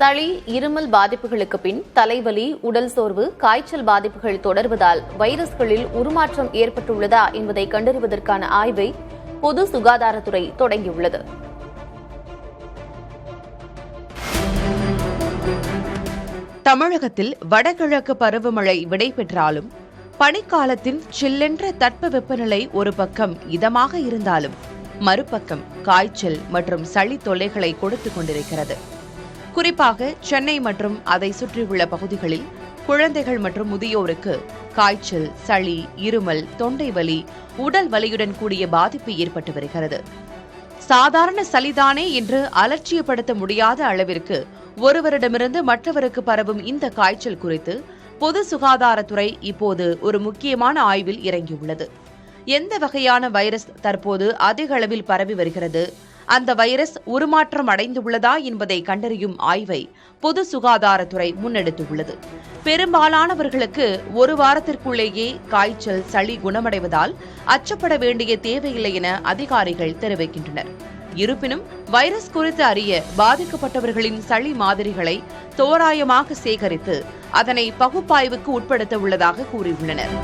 சளி, இருமல் பாதிப்புகளுக்கு பின் தலைவலி, உடல் சோர்வு, காய்ச்சல் பாதிப்புகள் தொடர்வதால் வைரஸ்களில் உருமாற்றம் ஏற்பட்டுள்ளதா என்பதை கண்டறிவதற்கான ஆய்வை பொது சுகாதாரத்துறை தொடங்கியுள்ளது. தமிழகத்தில் வடகிழக்கு பருவமழை விடைபெற்றாலும் பனிக்காலத்தின் சில்லென்ற தட்பவெப்பநிலை ஒரு பக்கம் இதமாக இருந்தாலும் மறுபக்கம் காய்ச்சல் மற்றும் சளி தொல்லைகளை கொடுத்துக் கொண்டிருக்கிறது. குறிப்பாக சென்னை மற்றும் அதை சுற்றியுள்ள பகுதிகளில் குழந்தைகள் மற்றும் முதியோருக்கு காய்ச்சல், சளி, இருமல், தொண்டை வலி, உடல் வலியுடன் கூடிய பாதிப்பு ஏற்பட்டு வருகிறது. சாதாரண சளிதானே என்று அலட்சியப்படுத்த முடியாத அளவிற்கு ஒருவரிடமிருந்து மற்றவருக்கு பரவும் இந்த காய்ச்சல் குறித்து பொது சுகாதாரத்துறை இப்போது ஒரு முக்கியமான ஆய்வில் இறங்கியுள்ளது. எந்த வகையான வைரஸ் தற்போது அதிக அளவில் பரவி வருகிறது, அந்த வைரஸ் உருமாற்றம் அடைந்துள்ளதா என்பதை கண்டறியும் ஆய்வை பொது சுகாதாரத்துறை முன்னெடுத்துள்ளது. பெரும்பாலானவர்களுக்கு ஒரு வாரத்திற்குள்ளேயே காய்ச்சல், சளி குணமடைவதால் அச்சப்பட வேண்டிய தேவையில்லை என அதிகாரிகள் தெரிவிக்கின்றனர். இருப்பினும் வைரஸ் குறித்து அறிய பாதிக்கப்பட்டவர்களின் சளி மாதிரிகளை தோராயமாக சேகரித்து அதனை பகுப்பாய்வுக்கு உட்படுத்த உள்ளதாக கூறியுள்ளனர்.